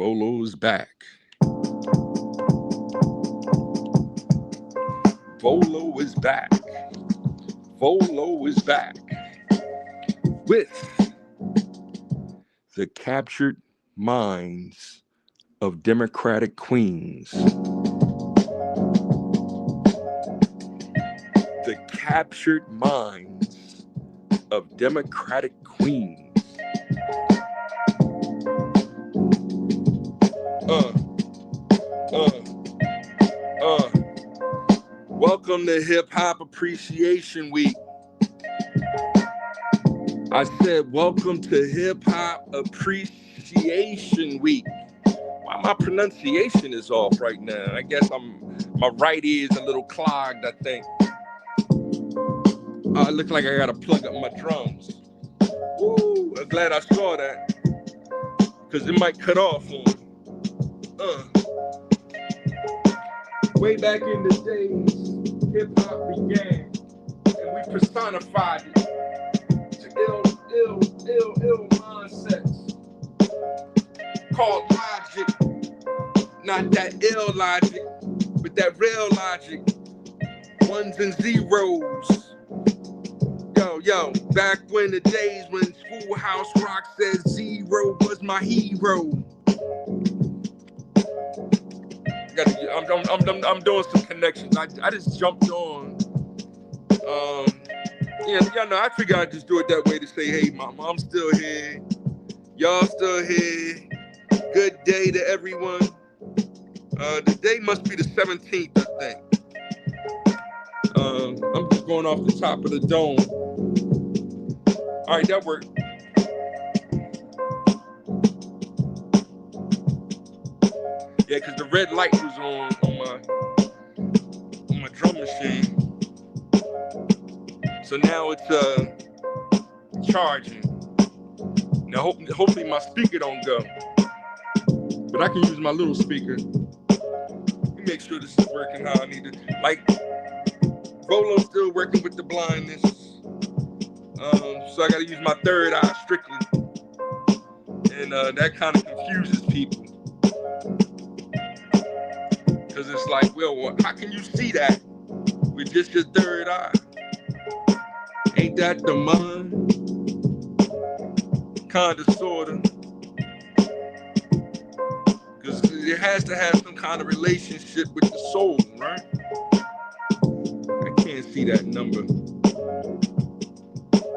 Volo's back. Volo is back. Volo is back with the captured minds of Democratic queens. The captured minds of Democratic queens. Welcome to Hip Hop Appreciation Week. I said, welcome to Hip Hop Appreciation Week. Why my pronunciation is off right now? I guess my right ear is a little clogged, I think. It looks like I gotta plug up my drums. Woo, I'm glad I saw that, because it might cut off on me. Way back in the days, hip-hop began, and we personified it to ill mindsets called logic. Not that ill logic, but that real logic. Ones and zeros. Yo, back when the days when Schoolhouse Rock said zero was my hero. I'm doing some connections. I just jumped on. Y'all know, I figured I'd just do it that way to say, hey, my mom's still here. Y'all still here. Good day to everyone. The day must be the 17th, I think. I'm just going off the top of the dome. All right, that worked. Yeah, because the red light was on my drum machine. So now it's charging. Now hopefully my speaker don't go. But I can use my little speaker. Let me make sure this is working how I need it. Like, Volo's still working with the blindness. So I gotta use my third eye strictly. And that kind of confuses people. Because it's like, well, how can you see that with just your third eye? Ain't that the mind? Kinda, sorta. Because it has to have some kind of relationship with the soul, right? I can't see that number.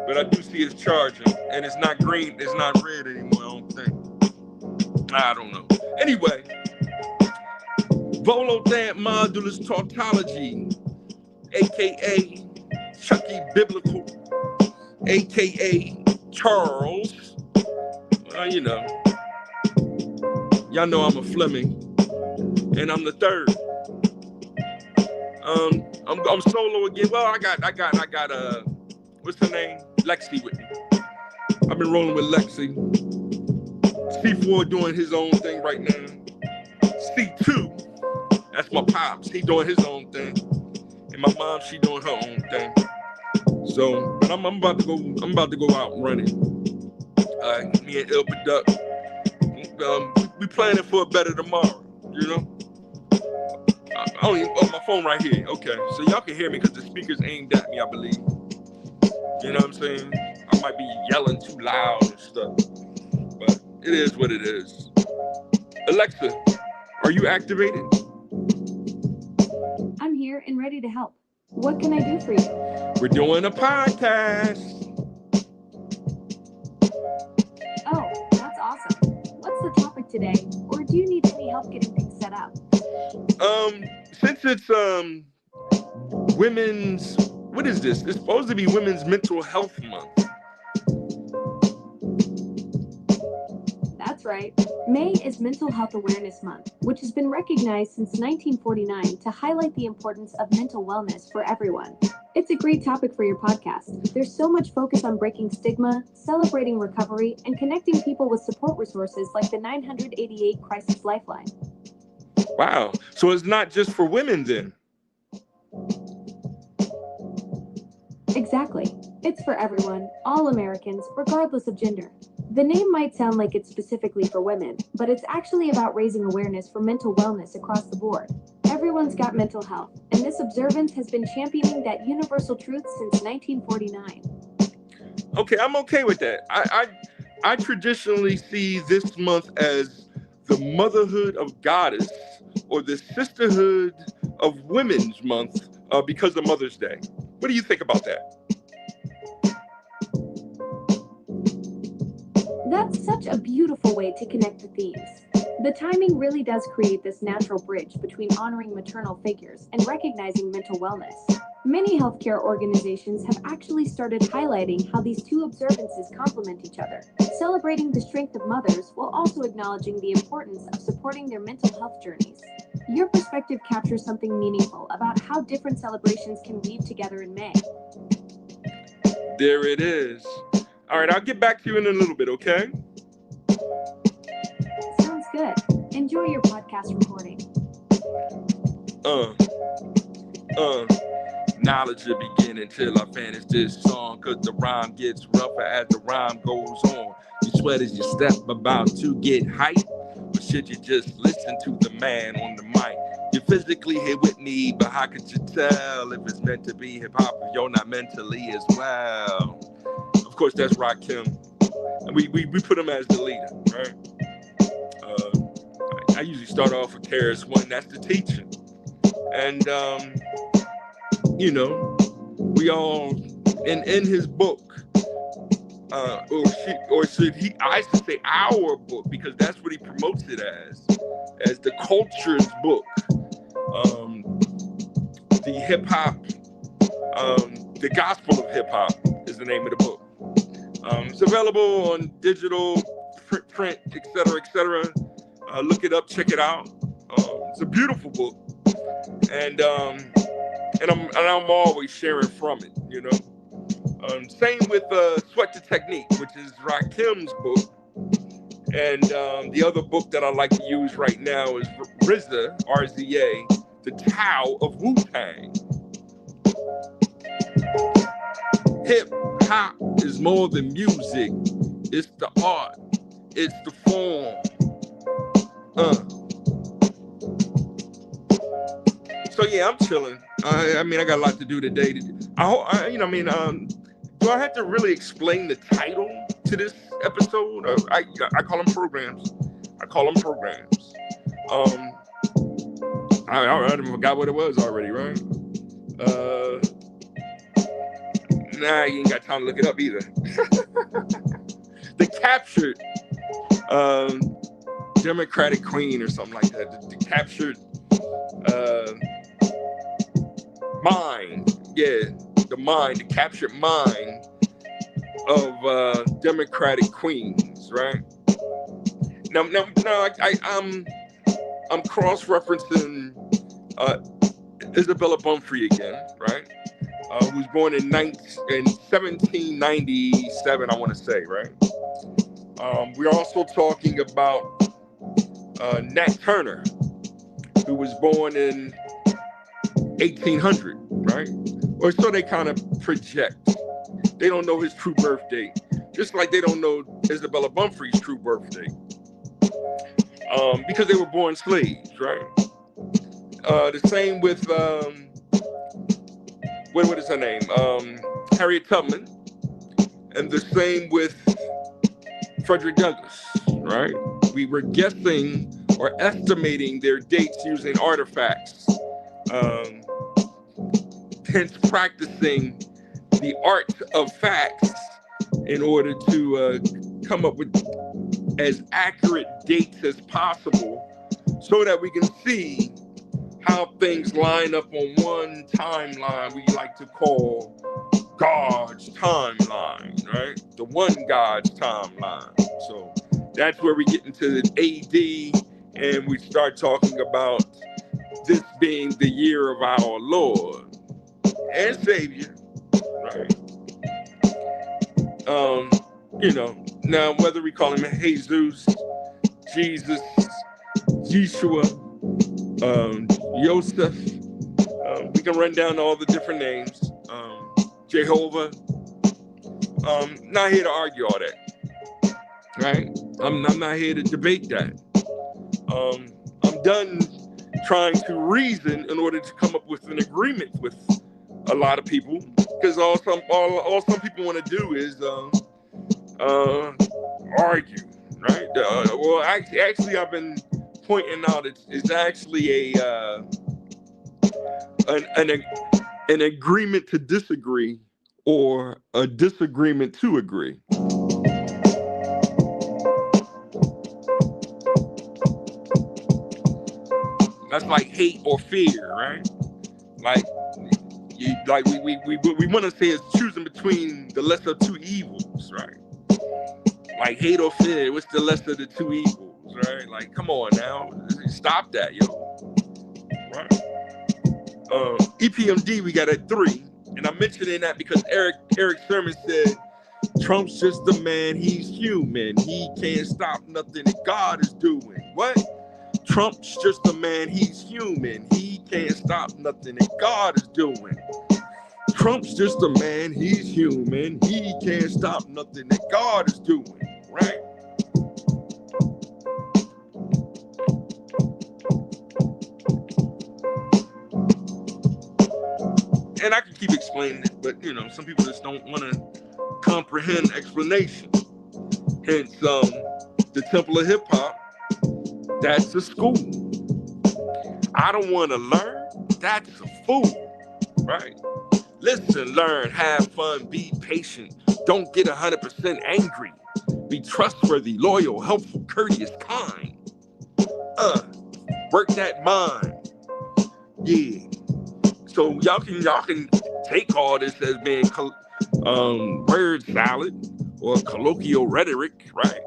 But I do see it's charging. And it's not green, it's not red anymore, I don't think. I don't know. Anyway. Volodant Modulus Tautology, a.k.a. Chucky Biblical, a.k.a. Charles. Y'all know I'm a Fleming, and I'm the third. I'm solo again. Well, I got what's her name? Lexi with me. I've been rolling with Lexi. C4 doing his own thing right now. C2. That's my pops. He doing his own thing, and my mom, she doing her own thing. So, but I'm about to go. I'm about to go out running. Me and Il Product. We planning for a better tomorrow. You know. I don't even. Oh, my phone right here. Okay, so y'all can hear me because the speaker's aimed at me, I believe. You know what I'm saying? I might be yelling too loud and stuff, but it is what it is. Alexa, are you activated? I'm here and ready to help. What can I do for you? We're doing a podcast. Oh, that's awesome. What's the topic today? Or do you need any help getting things set up? Since it's women's, what is this? It's supposed to be Women's Mental Health Month. That's right. May is Mental Health Awareness Month, which has been recognized since 1949 to highlight the importance of mental wellness for everyone. It's a great topic for your podcast. There's so much focus on breaking stigma, celebrating recovery, and connecting people with support resources like the 988 Crisis Lifeline. Wow. So it's not just for women then? Exactly. It's for everyone, all Americans, regardless of gender. The name might sound like it's specifically for women, but it's actually about raising awareness for mental wellness across the board. Everyone's got mental health, and this observance has been championing that universal truth since 1949. Okay, I'm okay with that. I traditionally see this month as the Motherhood of Goddess, or the Sisterhood of Women's Month, because of Mother's Day. What do you think about that? That's such a beautiful way to connect the themes. The timing really does create this natural bridge between honoring maternal figures and recognizing mental wellness. Many healthcare organizations have actually started highlighting how these two observances complement each other, celebrating the strength of mothers while also acknowledging the importance of supporting their mental health journeys. Your perspective captures something meaningful about how different celebrations can weave together in May. There it is. All right, I'll get back to you in a little bit, okay? Sounds good. Enjoy your podcast recording. Knowledge will begin until I finish this song, cause the rhyme gets rougher as the rhyme goes on. You sweat as you step about to get hype, or should you just listen to the man on the mic? You're physically here with me, but how could you tell if it's meant to be hip-hop if you're not mentally as well? Of course, that's Rakim. And we put him as the leader, right? I usually start off with KRS-One, that's the teaching. And you know, we all in his book, I should say our book, because that's what he promotes it as the culture's book. The hip hop, the gospel of hip hop is the name of the book. It's available on digital, print, etc. Look it up, check it out. It's a beautiful book, and I'm always sharing from it, you know. Same with Sweat the Technique, which is Rakim's book, and the other book that I like to use right now is RZA, R-Z-A, The Tao of Wu-Tang. Hip hop is more than music. It's the art. It's the form. So yeah, I'm chilling. I mean, I got a lot to do today. Do I have to really explain the title to this episode? I call them programs. I forgot what it was already, right? Nah, you ain't got time to look it up either. The Captured Democratic Queen or something like that. The Captured Mind. Yeah, the captured mind of Democratic queens, right? Now I'm cross-referencing Isabella Pumphrey again, right? Who was born in 1797, I want to say, right? We're also talking about Nat Turner, who was born in 1800, right? Or so they kind of project. They don't know his true birth date, just like they don't know Isabella Pumphrey's true birth date, because they were born slaves, right? The same with what is her name? Harriet Tubman, and the same with Frederick Douglass, right? We were guessing or estimating their dates using artifacts, hence practicing the art of facts in order to come up with as accurate dates as possible so that we can see how things line up on one timeline we like to call God's timeline, right? The one God's timeline. So that's where we get into the AD and we start talking about this being the year of our Lord and Savior, right? Now whether we call him Jesus, Jesus, Yeshua, Yosef, we can run down all the different names, Jehovah. Not here to argue all that. right? I'm not here to debate that. I'm done trying to reason in order to come up with an agreement with a lot of people, because all some people want to do is uh, argue, right? Well, actually, I've been pointing out it's actually an an agreement to disagree or a disagreement to agree. That's like hate or fear, right? Like we want to say it's choosing between the lesser of two evils, right? Like hate or fear, what's the lesser of the two evils, right? Like, come on now, stop that, yo, right? EPMD we got at 3, and I'm mentioning that because Eric Sermon said Trump's just a man, he's human, he can't stop nothing that God is doing. What? Trump's just a man, he's human, he can't stop nothing that God is doing. Trump's just a man, he's human, he can't stop nothing that God is doing, right? And I can keep explaining it, but some people just don't want to comprehend explanation. Hence, the Temple of Hip Hop, that's a school. I don't want to learn, that's a fool, right? Listen, learn, have fun, be patient. Don't get 100% angry. Be trustworthy, loyal, helpful, courteous, kind. Work that mind. Yeah. So y'all can take all this as being word salad or colloquial rhetoric, right?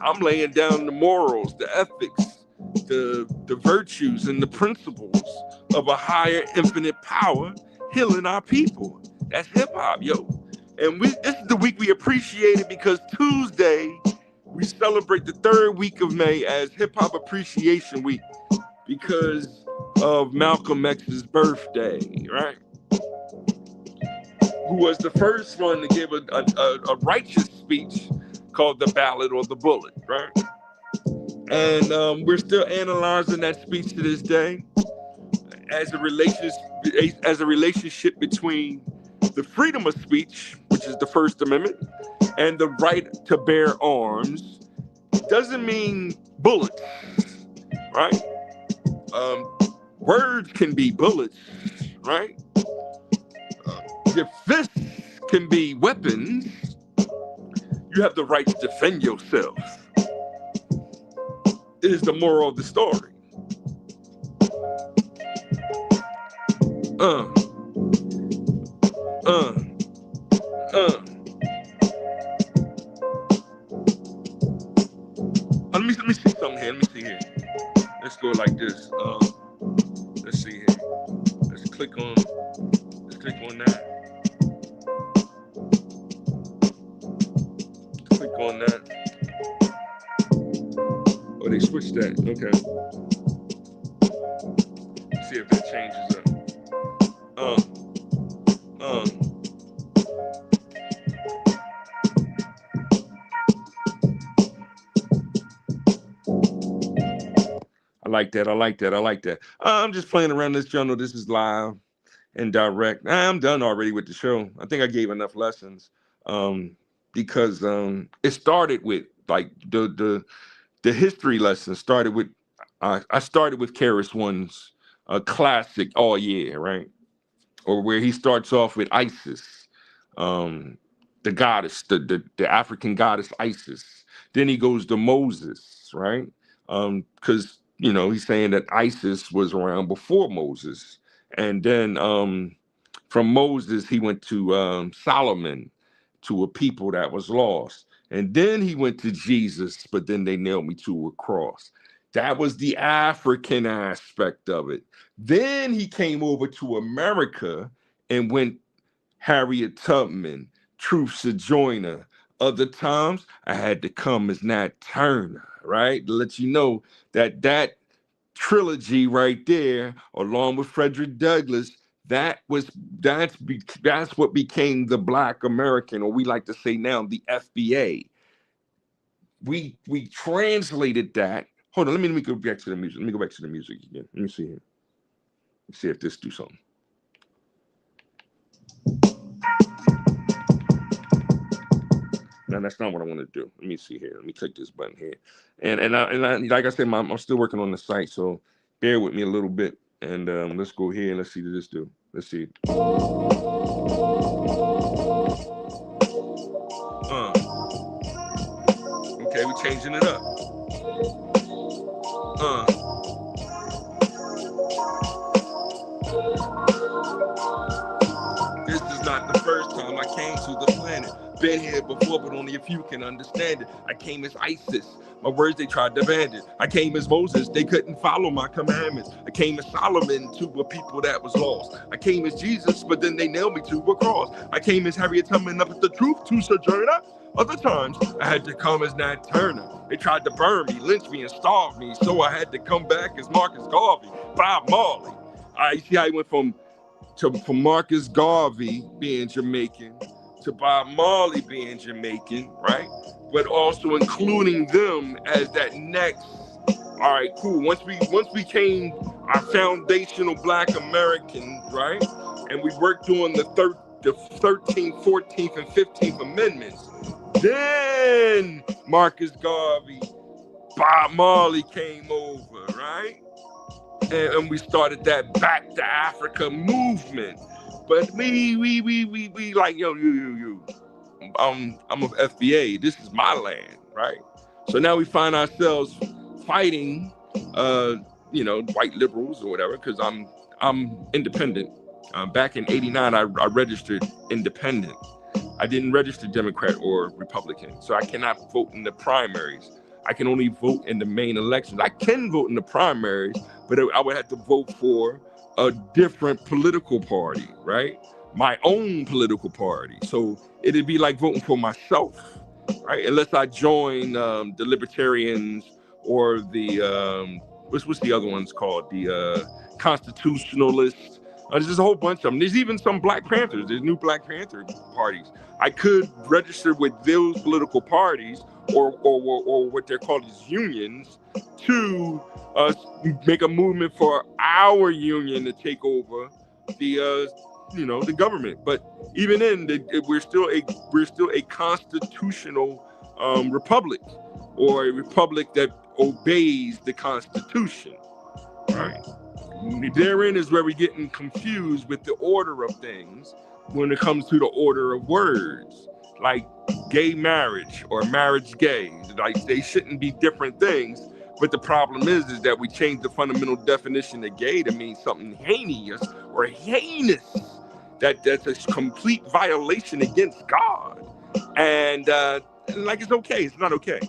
I'm laying down the morals, the ethics, the virtues and the principles of a higher infinite power healing our people. That's hip hop, yo. And this is the week we appreciate it because Tuesday we celebrate the 3rd week of May as Hip Hop Appreciation Week because of Malcolm X's birthday, right? Who was the first one to give a righteous speech called the Ballad or the Bullet, right? And we're still analyzing that speech to this day as a relationship between the freedom of speech, which is the First Amendment, and the right to bear arms. Doesn't mean bullets, right? Words can be bullets, right? Your fists can be weapons. You have the right to defend yourself. It is the moral of the story. Let me see something here. Let me see here. Let's go like this. Let's see here. Let's click on that. Click on that. Oh, they switched that. Okay. Let's see if that changes up. I like that. I'm just playing around this journal. This is live and direct. I'm done already with the show. I think I gave enough lessons because it started with like the history lesson started with I started with KRS-One's classic All Year, right? Or where he starts off with Isis, the goddess, the African goddess Isis. Then he goes to Moses, right? Because he's saying that Isis was around before Moses, and then from Moses he went to Solomon, to a people that was lost, and then he went to Jesus, but then they nailed me to a cross. That was the African aspect of it. Then he came over to America and went Harriet Tubman, Truth Sojourner. Other times I had to come as Nat Turner, right? To let you know that trilogy right there, along with Frederick Douglass, that's what became the Black American, or we like to say now, the FBA. we translated that. Hold on, let me go back to the music. Let me go back to the music again. Let me see here. Let's see if this do something. No, that's not what I want to do. Let me see here. Let me click this button here. And I, like I said, I'm still working on the site, so bear with me a little bit. And let's go here and let's see what this do. Let's see. Okay, we're changing it up. This is not the first time I came to the planet. Been here before, but only a few can understand it. I came as ISIS. My words they tried to ban it. I came as Moses. They couldn't follow my commandments. I came as Solomon to a people that was lost. I came as Jesus, but then they nailed me to a cross. I came as Harriet Tubman up at the truth to sojourner. Other times, I had to come as Nat Turner. They tried to burn me, lynch me, and starve me, so I had to come back as Marcus Garvey, Bob Marley. I see how he went from Marcus Garvey being Jamaican to Bob Marley being Jamaican, right? But also including them as that next. All right, cool. Once we became our foundational Black Americans, right? And we worked on the 13th, 14th, and 15th Amendments. Then Marcus Garvey, Bob Marley came over, right? And we started that Back to Africa movement. But we like, yo, you. I'm of FBA. This is my land, right? So now we find ourselves fighting, white liberals or whatever, because I'm independent. Back in '89, I registered independent. I didn't register Democrat or Republican, so I cannot vote in the primaries. I can only vote in the main elections. I can vote in the primaries, but I would have to vote for a different political party, right? My own political party. So it'd be like voting for myself, right? Unless I join the Libertarians or the, what's the other ones called? The Constitutionalists. There's a whole bunch of them. There's even some Black Panthers. There's new Black Panther parties. I could register with those political parties or what they're called as unions to make a movement for our union to take over the government. But even then, we're still a constitutional republic, or a republic that obeys the Constitution, right? Therein is where we're getting confused with the order of things when it comes to the order of words, like gay marriage or marriage gay. Like, they shouldn't be different things. But the problem is that we changed the fundamental definition of gay to mean something heinous or heinous. That's a complete violation against God. And like, it's okay. It's not okay.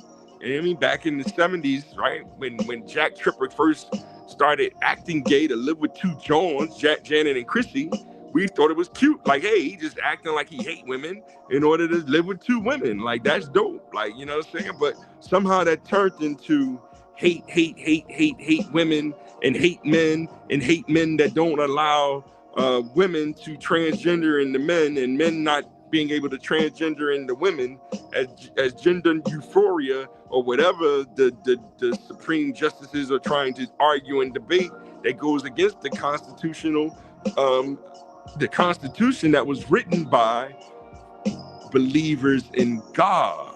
And I mean, back in the 70s, right, when Jack Tripper first started acting gay to live with two Johns, Janet and Chrissy, we thought it was cute. Like, hey, he just acting like he hate women in order to live with two women. Like, that's dope. Like, you know what I'm saying? But somehow that turned into hate women and hate men that don't allow women to transgender into men, and men not being able to transgender into women as gender euphoria, or whatever the Supreme Justices are trying to argue and debate, that goes against the constitutional, the Constitution that was written by believers in God.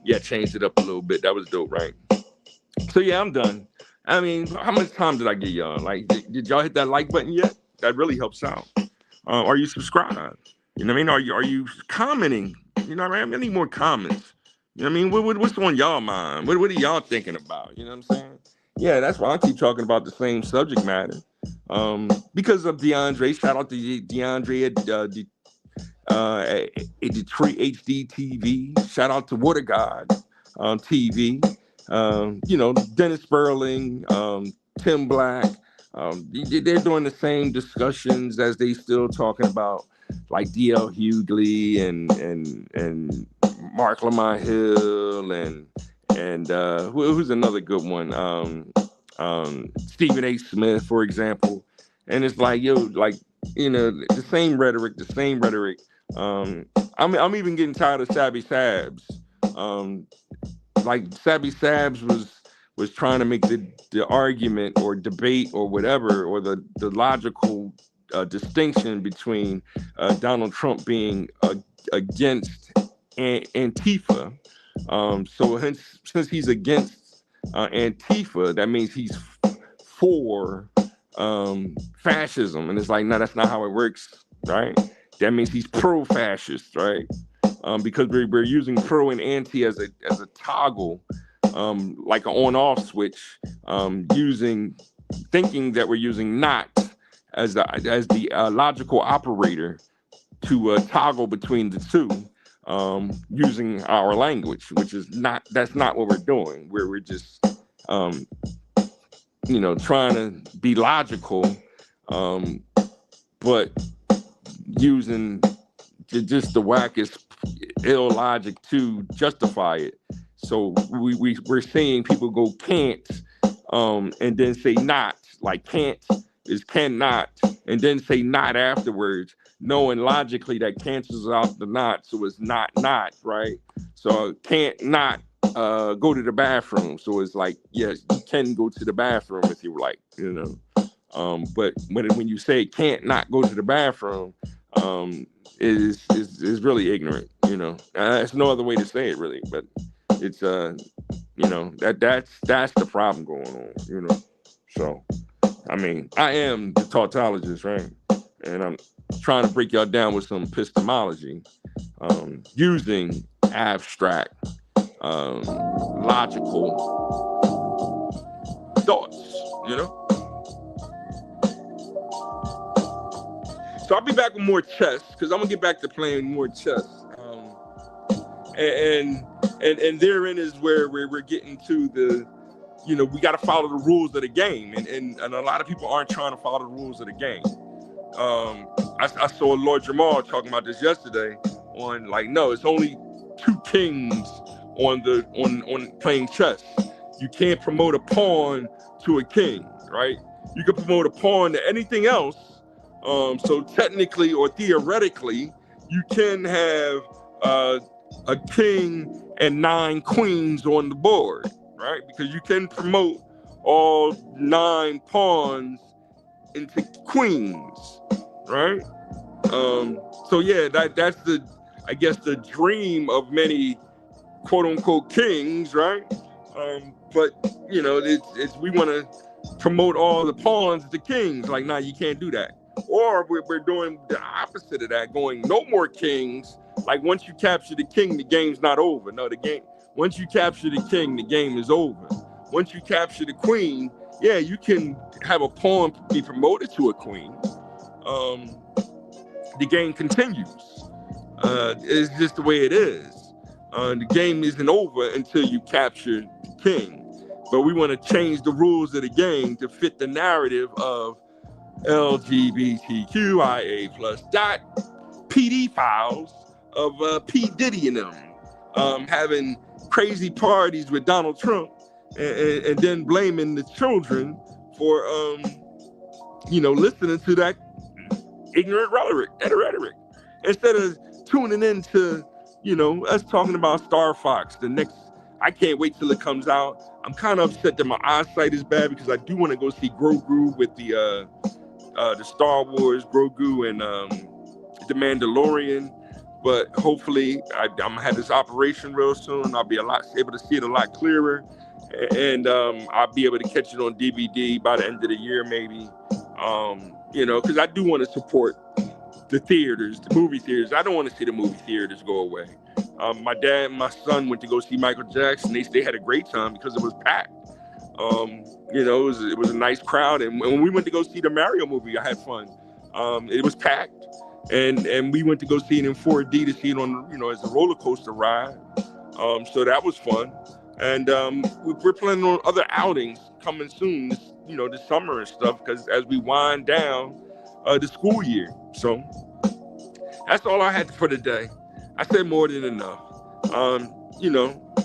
Yeah, changed it up a little bit. That was dope, right? So yeah, I'm done. I mean, how much time did I give y'all? Like, did y'all hit that like button yet? That really helps out. Are you subscribed? You know what I mean? Are you commenting? You know what I mean? I need more comments. You know what I mean? What's on y'all mind? What are y'all thinking about? You know what I'm saying? Yeah, that's why I keep talking about the same subject matter. Because of DeAndre. Shout out to DeAndre at Detroit HD TV. Shout out to Water God TV. Dennis Sperling, Tim Black. They're doing the same discussions as they still talking about like D.L. Hughley and Mark Lamont Hill and who's another good one? Stephen A. Smith, for example. And it's like, the same rhetoric. I'm even getting tired of Sabby Sabs. Like Sabby Sabs was trying to make the argument or debate or whatever, or the logical distinction between Donald Trump being against Antifa. So hence, since he's against Antifa, that means he's for fascism. And it's like, no, that's not how it works, right? That means he's pro-fascist, right? Because we're using pro and anti as a toggle, like an on-off switch, thinking that we're using not as the logical operator to toggle between the two, using our language, which is that's not what we're doing. We're just trying to be logical, but using just the wackest ill logic to justify it. So we're seeing people go can't, and then say not, like can't is cannot, and then say not afterwards, knowing logically that cancels out the not, so it's not, right? So can't not go to the bathroom. So it's like, yes, you can go to the bathroom if you like, but when you say can't not go to the bathroom, is really ignorant, There's no other way to say it really, but it's that's the problem going on, So I mean, I am the tautologist, right? And I'm trying to break y'all down with some epistemology, using abstract, logical thoughts, So I'll be back with more chess, because I'm gonna get back to playing more chess. And therein is where we're getting to the, we got to follow the rules of the game, and a lot of people aren't trying to follow the rules of the game. I saw Lord Jamal talking about this yesterday on like, no, it's only 2 kings on playing chess. You can't promote a pawn to a king, right? You can promote a pawn to anything else. So technically or theoretically, you can have a king and 9 queens on the board, right? Because you can promote all 9 pawns into queens, right? So yeah, that's the dream of many quote unquote kings, right? But it's we want to promote all the pawns to kings. Like, nah, you can't do that. Or we're doing the opposite of that, going no more kings. Like, once you capture the king, the game's not over. No, once you capture the king, the game is over. Once you capture the queen, yeah, you can have a pawn be promoted to a queen. The game continues. It's just the way it is. The game isn't over until you capture the king. But we want to change the rules of the game to fit the narrative of LGBTQIA plus PD files of P. Diddy and them having crazy parties with Donald Trump and then blaming the children for listening to that ignorant rhetoric instead of tuning into us talking about Star Fox. The next, I can't wait till it comes out. I'm kind of upset that my eyesight is bad because I do want to go see Grogu with the Star Wars Grogu and the Mandalorian. But hopefully I'm gonna have this operation real soon. I'll be able to see it a lot clearer, and I'll be able to catch it on DVD by the end of the year, maybe. Because I do want to support the theaters, the movie theaters. I don't want to see the movie theaters go away. My dad and my son went to go see Michael Jackson. They had a great time because it was packed. It was a nice crowd. And when we went to go see the Mario movie, I had fun. It was packed. And we went to go see it in 4D to see it on, as a roller coaster ride. So that was fun. And we're planning on other outings coming soon, this summer and stuff, because as we wind down the school year. So that's all I had for today. I said more than enough.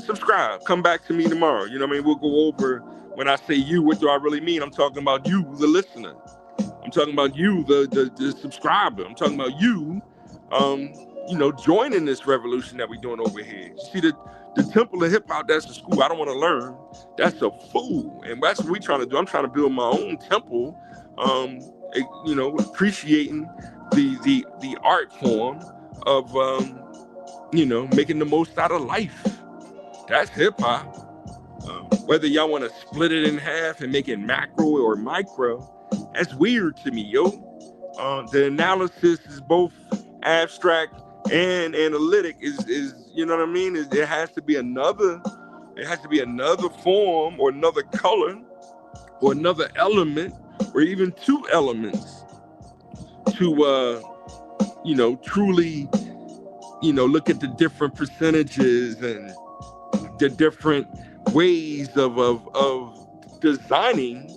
Subscribe. Come back to me tomorrow. You know what I mean? We'll go over, when I say you, what do I really mean? I'm talking about you, the listener. I'm talking about you, the subscriber. I'm talking about you, joining this revolution that we're doing over here. You see, the temple of hip hop, that's a school I don't want to learn. That's a fool. And that's what we're trying to do. I'm trying to build my own temple, appreciating the art form of, making the most out of life. That's hip hop. Whether y'all want to split it in half and make it macro or micro, that's weird to me, yo. The analysis is both abstract and analytic. Is you know what I mean? It has to be another form or another color or another element or even two elements to truly look at the different percentages and the different ways of designing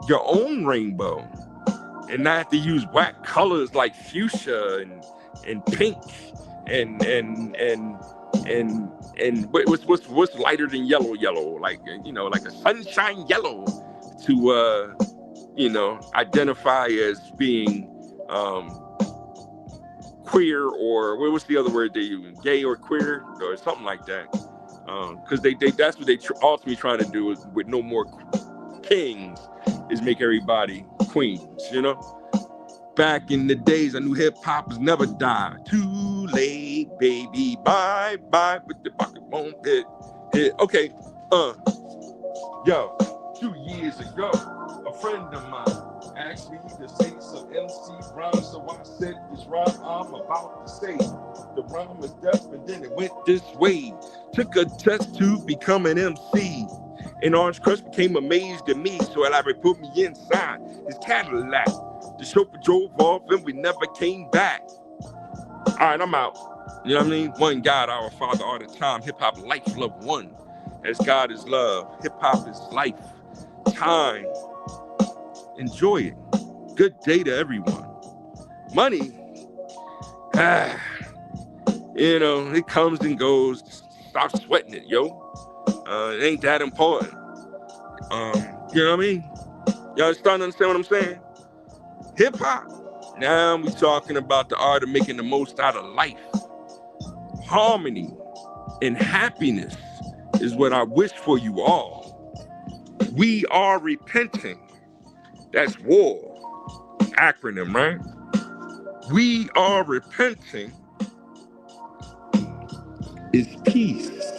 your own rainbow, and not have to use whack colors like fuchsia and pink and what's lighter than yellow, like a sunshine yellow to identify as being queer, or what's the other word they use, gay or queer or something like that, because that's what they ultimately trying to do is, with no more kings, is make everybody queens. Back in the days, I knew hip hop was never die. Too late, baby, bye bye with the pocket bone hit. Okay, 2 years ago, a friend of mine asked me to say some MC rhyme, so I said this rhyme I'm about to say. The rhyme was deaf, and then it went this way. Took a test to become an MC. And Orange Crush became amazed at me, so Elaborate put me inside his Cadillac. The chauffeur drove off, and we never came back. All right, I'm out. You know what I mean? One God, our Father, all the time. Hip hop, life, love, one. As God is love, hip hop is life, time. Enjoy it. Good day to everyone. Money, it comes and goes. Stop sweating it, yo. It ain't that important. You know what I mean? Y'all starting to understand what I'm saying? Hip hop. Now we talking about the art of making the most out of life. Harmony and happiness is what I wish for you all. We are repenting. That's WAR. Acronym, right? We are repenting is peace.